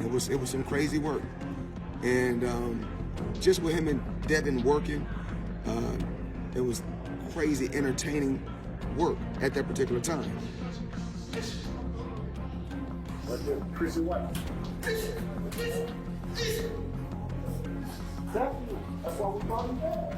It was some crazy work. And just with him and Devin working, it was crazy entertaining work at that particular time. Chrissy White. That's why we brought him back.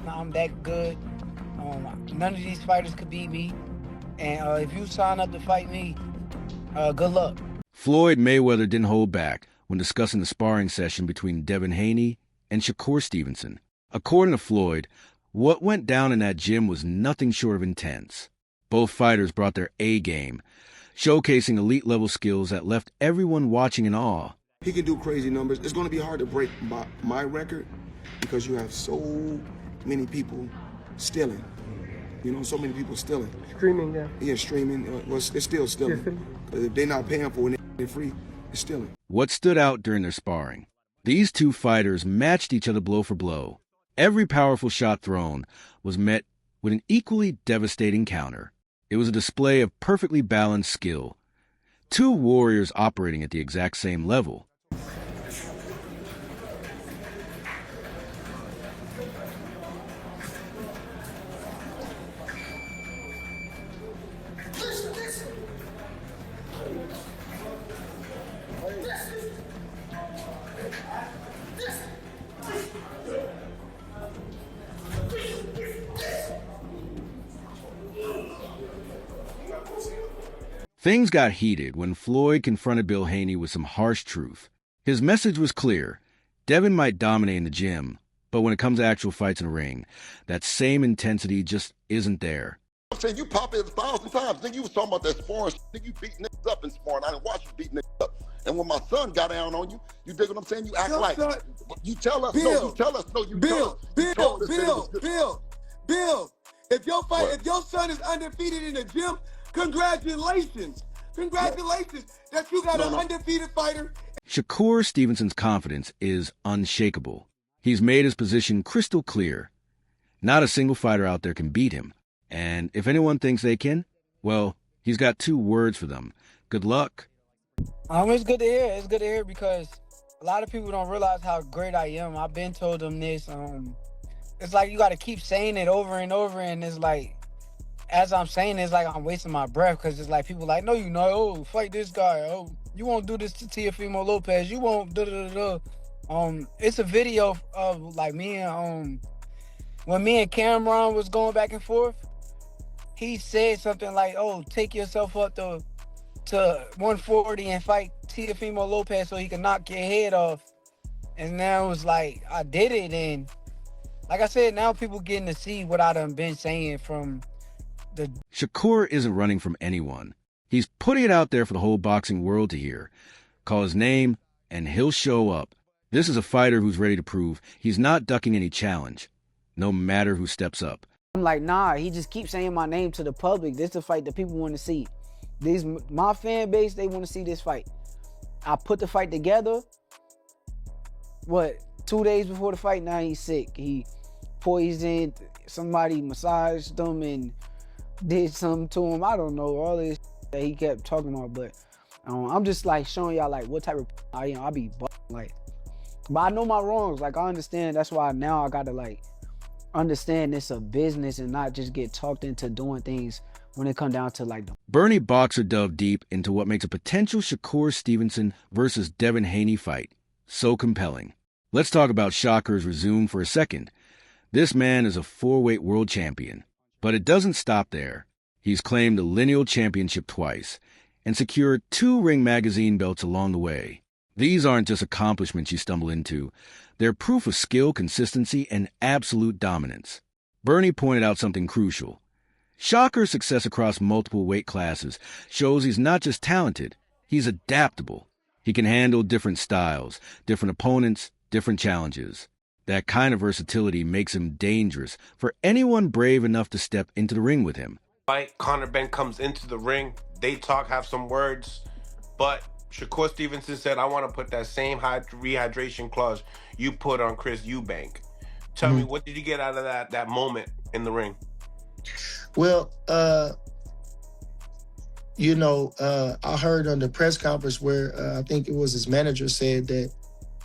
I'm that good. None of these fighters could beat me. And if you sign up to fight me, good luck. Floyd Mayweather didn't hold back when discussing the sparring session between Devin Haney and Shakur Stevenson. According to Floyd, what went down in that gym was nothing short of intense. Both fighters brought their A game, showcasing elite-level skills that left everyone watching in awe. He can do crazy numbers. It's going to be hard to break my record because you have so many people stealing. You know, so many people stealing. Streaming, yeah. Yeah, streaming. Well, it's still stealing. If they're not paying for it, they're free. It's stealing. What stood out during their sparring? These two fighters matched each other blow for blow. Every powerful shot thrown was met with an equally devastating counter. It was a display of perfectly balanced skill. Two warriors operating at the exact same level. Things got heated when Floyd confronted Bill Haney with some harsh truth. His message was clear. Devin might dominate in the gym, but when it comes to actual fights in the ring, that same intensity just isn't there. I'm saying you pop it 1,000 times. Think you was talking about that sparring. Think you beat niggas up in sparring. I didn't watch you beat niggas up. And when my son got down on you, you dig what I'm saying? You act like son, you tell us. Bill, no, you tell us. No, you Bill, tell us. Bill. If your son is undefeated in the gym, congratulations. Congratulations that you got an undefeated fighter. Shakur Stevenson's confidence is unshakable. He's made his position crystal clear. Not a single fighter out there can beat him. And if anyone thinks they can, well, he's got two words for them. Good luck. It's good to hear. It's good to hear because a lot of people don't realize how great I am. I've been told them this. It's like you got to keep saying it over and over, and it's like, as I'm saying, it's like I'm wasting my breath because it's like people like, no, you know, oh, fight this guy. Oh, you won't do this to Teofimo Lopez. You won't it's a video of like me and when me and Cameron was going back and forth. He said something like, oh, take yourself up to 140 and fight Teofimo Lopez so he can knock your head off. And now it was like I did it, and like I said, now people getting to see what I done been saying from. Shakur isn't running from anyone. He's putting it out there for the whole boxing world to hear. Call his name, and he'll show up. This is a fighter who's ready to prove he's not ducking any challenge, no matter who steps up. I'm like, nah, he just keeps saying my name to the public. This is a fight that people want to see. My fan base, they want to see this fight. I put the fight together. 2 days before the fight, now he's sick. He poisoned, somebody massaged him and did something to him. I don't know, all this that he kept talking about, but I'm just like showing y'all like what type of I am. I be like, but I know my wrongs. Like I understand. That's why now I gotta like understand it's a business and not just get talked into doing things when it come down to like. Bernie Boxer dove deep into what makes a potential Shakur Stevenson versus Devin Haney fight so compelling. Let's talk about Shakur's resume for a second. This man is a 4-weight world champion. But it doesn't stop there. He's claimed the lineal championship twice and secured 2 Ring Magazine belts along the way. These aren't just accomplishments you stumble into. They're proof of skill, consistency, and absolute dominance. Bernie pointed out something crucial. Shakur's success across multiple weight classes shows he's not just talented, He's adaptable. He can handle different styles, different opponents, different challenges. That kind of versatility makes him dangerous for anyone brave enough to step into the ring with him. Conor Ben comes into the ring, they talk, have some words, but Shakur Stevenson said, I want to put that same rehydration clause you put on Chris Eubank. Tell me, what did you get out of that moment in the ring? Well, I heard on the press conference where I think it was his manager said that,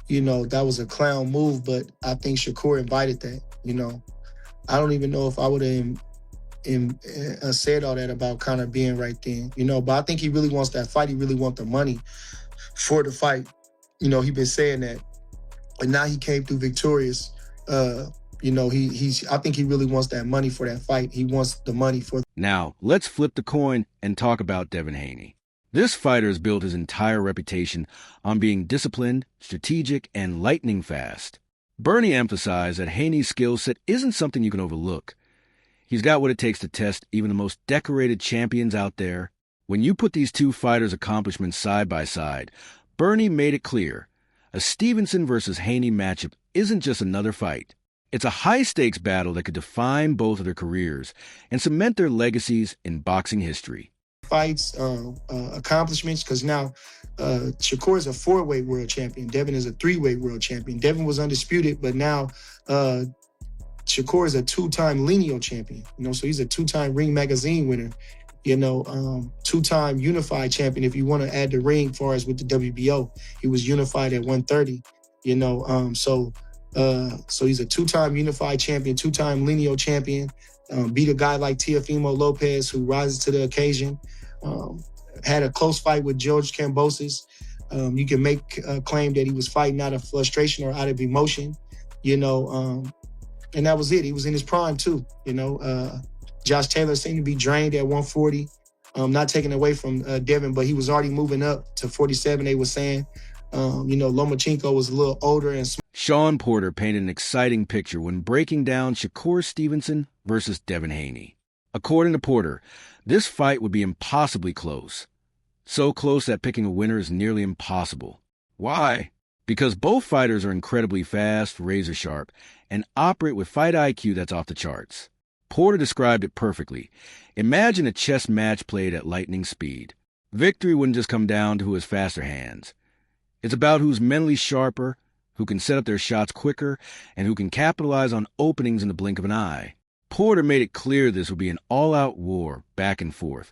that was a clown move, but I think Shakur invited that, I don't even know if I would have said all that about Conor being right then, but I think he really wants that fight. He really wants the money for the fight. He been saying that. And now he came through victorious. I think he really wants that money for that fight. He wants the money for. Now, let's flip the coin and talk about Devin Haney. This fighter has built his entire reputation on being disciplined, strategic, and lightning fast. Bernie emphasized that Haney's skill set isn't something you can overlook. He's got what it takes to test even the most decorated champions out there. When you put these two fighters' accomplishments side by side, Bernie made it clear. A Stevenson versus Haney matchup isn't just another fight. It's a high-stakes battle that could define both of their careers and cement their legacies in boxing history. Fights, accomplishments, because now Shakur is a 4-weight world champion. Devin is a 3-weight world champion. Devin was undisputed, but now Shakur is a 2-time lineal champion. So he's a 2-time Ring Magazine winner. 2-time unified champion. If you want to add the ring, as far as with the WBO, he was unified at 130. So he's a 2-time unified champion, 2-time lineal champion. Beat a guy like Teofimo Lopez, who rises to the occasion. Had a close fight with George Kambosos. You can make a claim that he was fighting out of frustration or out of emotion. And that was it. He was in his prime too. Josh Taylor seemed to be drained at 140. Not taking away from Devin, but he was already moving up to 47, they were saying. Lomachenko was a little older and Sean Porter painted an exciting picture when breaking down Shakur Stevenson versus Devin Haney. According to Porter, this fight would be impossibly close. So close that picking a winner is nearly impossible. Why? Because both fighters are incredibly fast, razor sharp, and operate with fight IQ that's off the charts. Porter described it perfectly. Imagine a chess match played at lightning speed. Victory wouldn't just come down to who has faster hands. It's about who's mentally sharper, who can set up their shots quicker, and who can capitalize on openings in the blink of an eye. Porter made it clear this would be an all-out war, back and forth,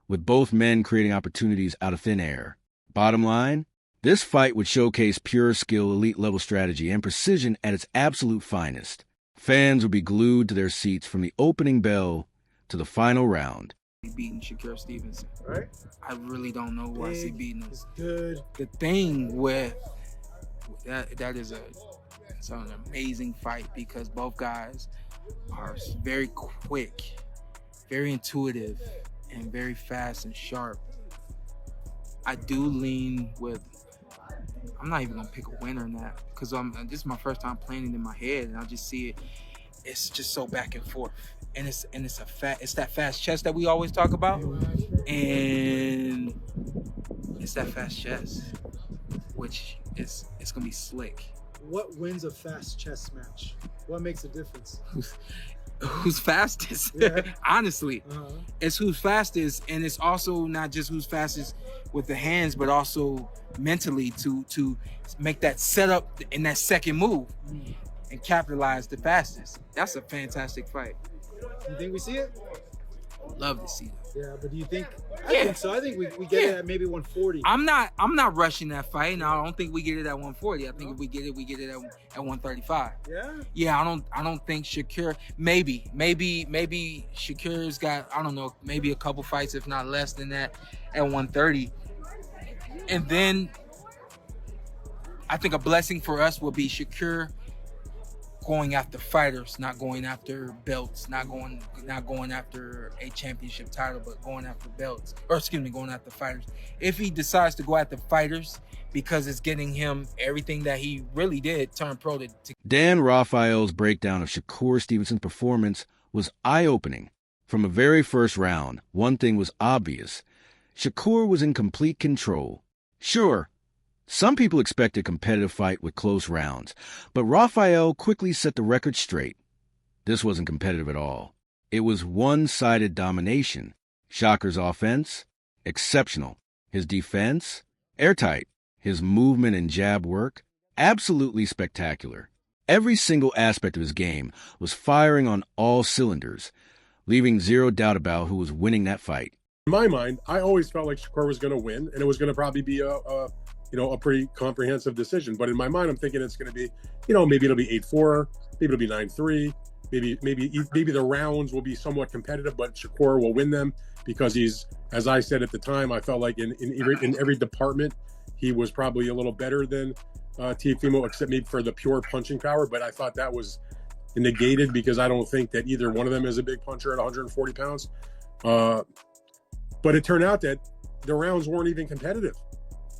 with both men creating opportunities out of thin air. Bottom line, this fight would showcase pure skill, elite-level strategy, and precision at its absolute finest. Fans would be glued to their seats from the opening bell to the final round. Beating Shakur Stevenson, right? I really don't know who I see beating him. It's good. The thing with that is it's an amazing fight because both guys are very quick, very intuitive, and very fast and sharp. I do lean with. I'm not even gonna pick a winner in that because this is my first time playing it in my head, and I just see it. It's just so back and forth, and it's that fast chess that we always talk about, and it's that fast chess, which it's gonna be slick. What wins a fast chess match? What makes a difference? Who's fastest? Yeah. Honestly, it's who's fastest, and it's also not just who's fastest with the hands, but also mentally to make that setup in that second move and capitalize the fastest. That's a fantastic fight. You think we see it? Love to see it. Yeah, but do you think? I think so. I think we get it at maybe 140. I'm not rushing that fight. And I don't think we get it at 140. I think if we get it at 135. Yeah. Yeah, I don't think Shakur. Maybe Shakur's got, I don't know, maybe a couple fights, if not less than that, at 130. And then I think a blessing for us will be Shakur going after fighters, not going after belts, not going after a championship title, but going after belts, going after fighters. If he decides to go after fighters because it's getting him everything that he really did, turn pro to. Dan Raphael's breakdown of Shakur Stevenson's performance was eye-opening. From the very first round, one thing was obvious. Shakur was in complete control. Sure, some people expected a competitive fight with close rounds, but Rafael quickly set the record straight. This wasn't competitive at all. It was one-sided domination. Shakur's offense, exceptional. His defense, airtight. His movement and jab work, absolutely spectacular. Every single aspect of his game was firing on all cylinders, leaving zero doubt about who was winning that fight. In my mind, I always felt like Shakur was going to win, and it was going to probably be a pretty comprehensive decision. But in my mind, I'm thinking it's going to be, maybe it'll be 8-4, maybe it'll be 9-3, maybe the rounds will be somewhat competitive, but Shakur will win them because he's, as I said at the time, I felt like in every department he was probably a little better than Teofimo, except maybe for the pure punching power. But I thought that was negated because I don't think that either one of them is a big puncher at 140 pounds. But it turned out that the rounds weren't even competitive.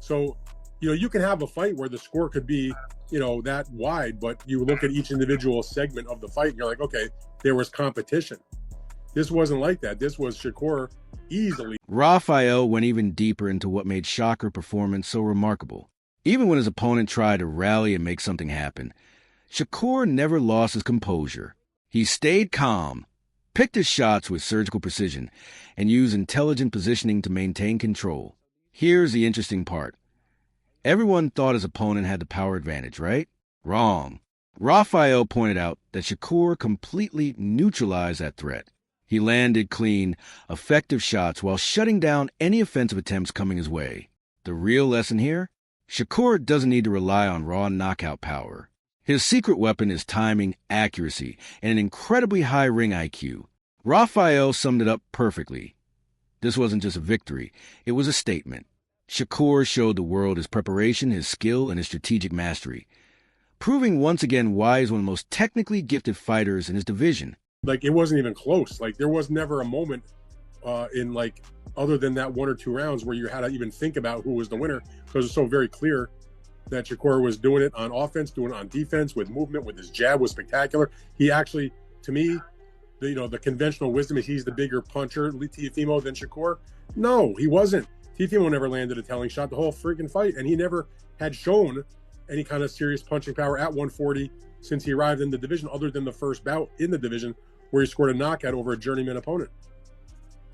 So, you can have a fight where the score could be, that wide, but you look at each individual segment of the fight and you're like, okay, there was competition. This wasn't like that. This was Shakur easily. Rafael went even deeper into what made Shakur's performance so remarkable. Even when his opponent tried to rally and make something happen, Shakur never lost his composure. He stayed calm, picked his shots with surgical precision, and used intelligent positioning to maintain control. Here's the interesting part. Everyone thought his opponent had the power advantage, right? Wrong. Rafael pointed out that Shakur completely neutralized that threat. He landed clean, effective shots while shutting down any offensive attempts coming his way. The real lesson here? Shakur doesn't need to rely on raw knockout power. His secret weapon is timing, accuracy, and an incredibly high ring IQ. Rafael summed it up perfectly. This wasn't just a victory, it was a statement. Shakur showed the world his preparation, his skill, and his strategic mastery, proving once again why he's one of the most technically gifted fighters in his division. Like, it wasn't even close. Like, there was never a moment in, like, other than that 1 or 2 rounds where you had to even think about who was the winner, because it's so very clear that Shakur was doing it on offense, doing it on defense, with movement, with his jab was spectacular. He actually, to me, the conventional wisdom is he's the bigger puncher, Teofimo, than Shakur. No, he wasn't. Teofimo never landed a telling shot the whole freaking fight, and he never had shown any kind of serious punching power at 140 since he arrived in the division, other than the first bout in the division where he scored a knockout over a journeyman opponent.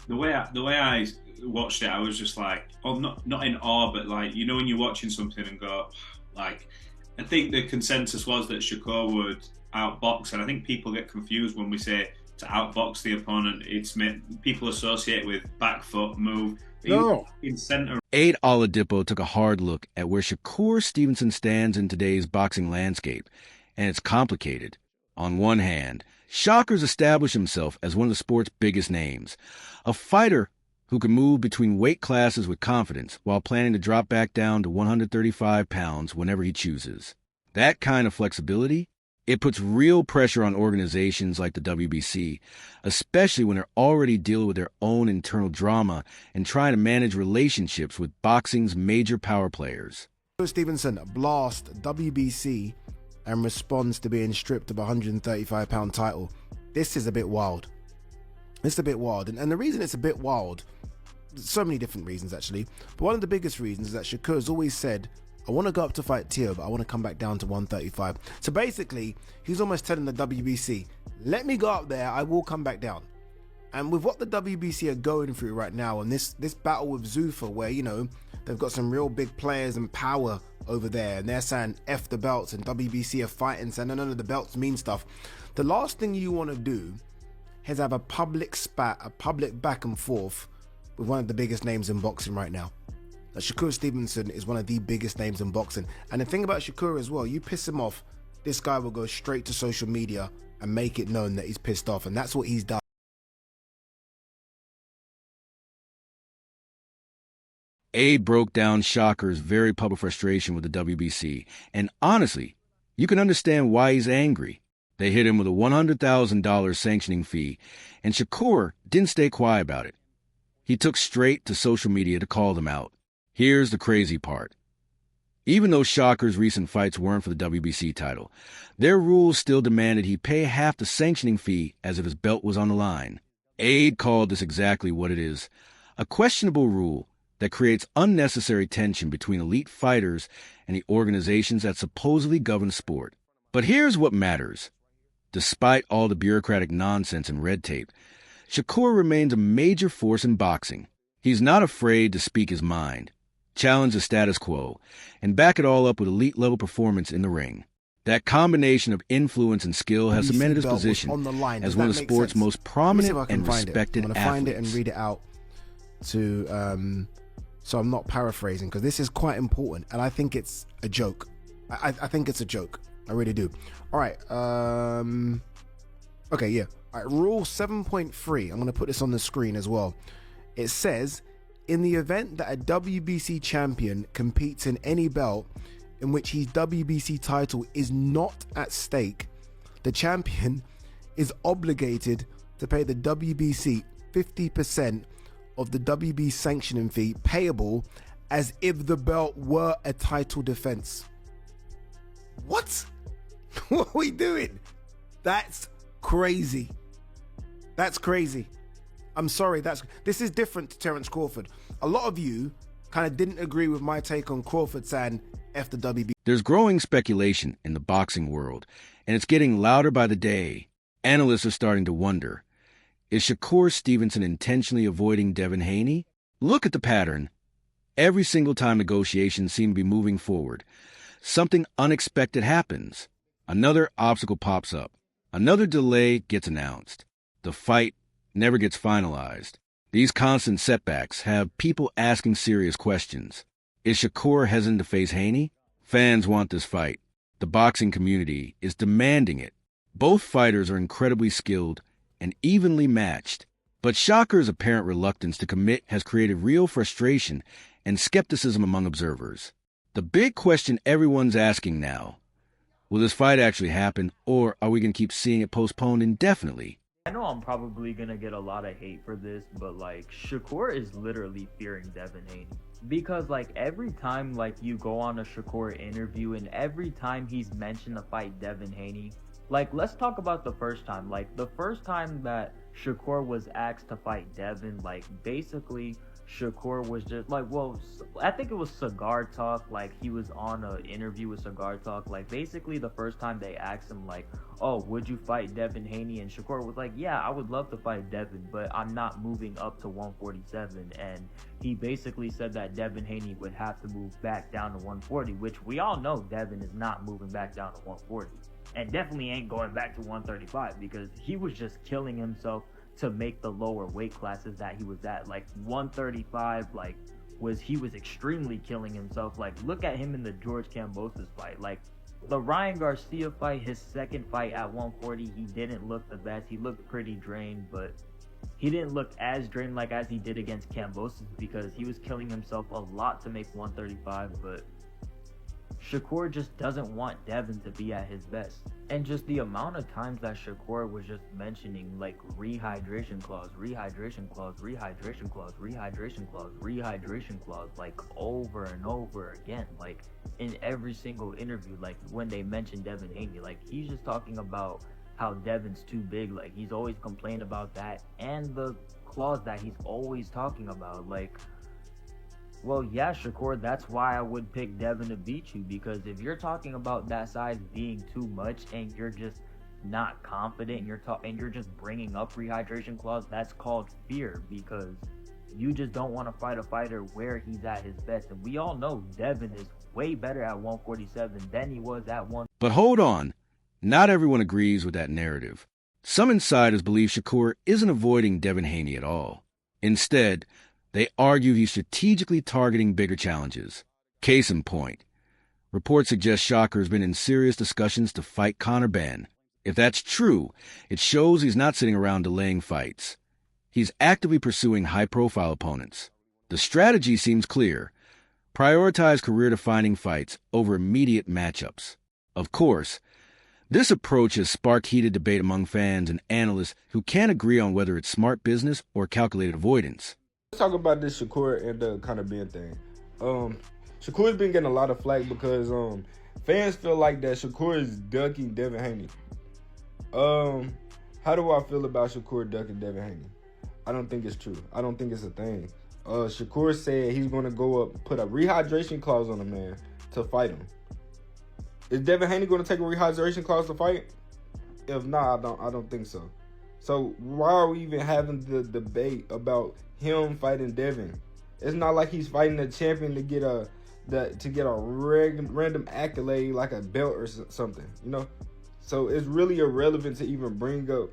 The way I watched it, I was just like, not in awe, but like, when you're watching something and go, like, I think the consensus was that Shakur would outbox, and I think people get confused when we say to outbox the opponent. People associate with back foot move. No. In center. Aid Oladipo took a hard look at where Shakur Stevenson stands in today's boxing landscape, and it's complicated. On one hand, Shakur's established himself as one of the sport's biggest names, a fighter who can move between weight classes with confidence while planning to drop back down to 135 pounds whenever he chooses. That kind of flexibility, it puts real pressure on organizations like the WBC, especially when they're already dealing with their own internal drama and trying to manage relationships with boxing's major power players. Stevenson blast WBC and responds to being stripped of a 135-pound title. This is a bit wild. It's a bit wild. And the reason it's a bit wild, so many different reasons actually, but one of the biggest reasons is that Shakur has always said, I want to go up to fight Teo, but I want to come back down to 135. So basically, he's almost telling the WBC, let me go up there, I will come back down. And with what the WBC are going through right now, and this battle with Zuffa, where, they've got some real big players and power over there, and they're saying F the belts, and WBC are fighting, saying none of the belts mean stuff. The last thing you want to do is have a public spat, a public back and forth with one of the biggest names in boxing right now. Shakur Stevenson is one of the biggest names in boxing. And the thing about Shakur as well, you piss him off, this guy will go straight to social media and make it known that he's pissed off. And that's what he's done. Abe broke down Shakur's very public frustration with the WBC. And honestly, you can understand why he's angry. They hit him with a $100,000 sanctioning fee, and Shakur didn't stay quiet about it. He took straight to social media to call them out. Here's the crazy part. Even though Shakur's recent fights weren't for the WBC title, their rules still demanded he pay half the sanctioning fee as if his belt was on the line. Aid called this exactly what it is, a questionable rule that creates unnecessary tension between elite fighters and the organizations that supposedly govern sport. But here's what matters. Despite all the bureaucratic nonsense and red tape, Shakur remains a major force in boxing. He's not afraid to speak his mind, challenge the status quo, and back it all up with elite-level performance in the ring. That combination of influence and skill has cemented his position as one of the sport's most prominent and respected athletes. I'm going to find it and read it out to, so I'm not paraphrasing, because this is quite important, and I think it's a joke. I think it's a joke. I really do. All right. Okay, yeah. All right, rule 7.3. I'm going to put this on the screen as well. It says, in the event that a WBC champion competes in any belt in which his WBC title is not at stake, the champion is obligated to pay the WBC 50% of the WB sanctioning fee payable as if the belt were a title defense. What? What are we doing? That's crazy. That's crazy. I'm sorry, this is different to Terence Crawford. A lot of you kind of didn't agree with my take on Crawford saying F the WB. There's growing speculation in the boxing world, and it's getting louder by the day. Analysts are starting to wonder, is Shakur Stevenson intentionally avoiding Devin Haney? Look at the pattern. Every single time negotiations seem to be moving forward, something unexpected happens. Another obstacle pops up. Another delay gets announced. The fight never gets finalized. These constant setbacks have people asking serious questions. Is Shakur hesitant to face Haney? Fans want this fight. The boxing community is demanding it. Both fighters are incredibly skilled and evenly matched. But Shakur's apparent reluctance to commit has created real frustration and skepticism among observers. The big question everyone's asking now, will this fight actually happen, or are we going to keep seeing it postponed indefinitely? I know I'm probably gonna get a lot of hate for this, but like Shakur is literally fearing Devin Haney. Because like every time like you go on a Shakur interview and every time he's mentioned to fight Devin Haney, like let's talk about the first time. Like the first time that Shakur was asked to fight Devin, like basically Shakur was just like, well, I think it was Cigar Talk, like he was on an interview with Cigar Talk, like basically the first time they asked him like, oh, would you fight Devin Haney? And Shakur was like, yeah, I would love to fight Devin, but I'm not moving up to 147. And he basically said that Devin Haney would have to move back down to 140, which we all know Devin is not moving back down to 140 and definitely ain't going back to 135 because he was just killing himself to make the lower weight classes that he was at. Like 135, like he was extremely killing himself. Like look at him in the George Kambosos fight. Like the Ryan Garcia fight, his second fight at 140, he didn't look the best. He looked pretty drained, but he didn't look as drained like as he did against Kambosos because he was killing himself a lot to make 135. But Shakur just doesn't want Devin to be at his best. And just the amount of times that Shakur was just mentioning like rehydration clause, rehydration clause, rehydration clause, rehydration clause, rehydration clause, like over and over again, like in every single interview, like when they mentioned Devin Haney, like he's just talking about how Devin's too big, like he's always complained about that and the clause that he's always talking about, like, well, yeah, Shakur, that's why I would pick Devin to beat you, because if you're talking about that size being too much and you're just not confident and you're just bringing up rehydration clause, that's called fear, because you just don't want to fight a fighter where he's at his best. And we all know Devin is way better at 147 than he was at 1. But hold on. Not everyone agrees with that narrative. Some insiders believe Shakur isn't avoiding Devin Haney at all. Instead, they argue he's strategically targeting bigger challenges. Case in point, reports suggest Shakur has been in serious discussions to fight Conor Benn. If that's true, it shows he's not sitting around delaying fights. He's actively pursuing high-profile opponents. The strategy seems clear. Prioritize career-defining fights over immediate matchups. Of course, this approach has sparked heated debate among fans and analysts who can't agree on whether it's smart business or calculated avoidance. Let's talk about this Shakur and the Conor Benn thing. Shakur's been getting a lot of flack because fans feel like that Shakur is ducking Devin Haney. How do I feel about Shakur ducking Devin Haney? I don't think it's true. I don't think it's a thing. Shakur said he's going to go up, put a rehydration clause on the man to fight him. Is Devin Haney going to take a rehydration clause to fight? If not, I don't think so. So why are we even having the debate about him fighting Devin? It's not like he's fighting a champion to get a random accolade like a belt or something, you know? So it's really irrelevant to even bring up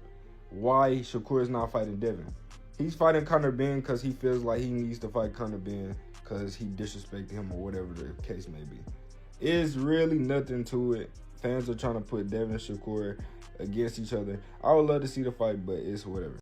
why Shakur is not fighting Devin. He's fighting Conor Benn because he feels like he needs to fight Conor Benn because he disrespected him or whatever the case may be. It's really nothing to it. Fans are trying to put Devin and Shakur against each other. I would love to see the fight, but it's whatever.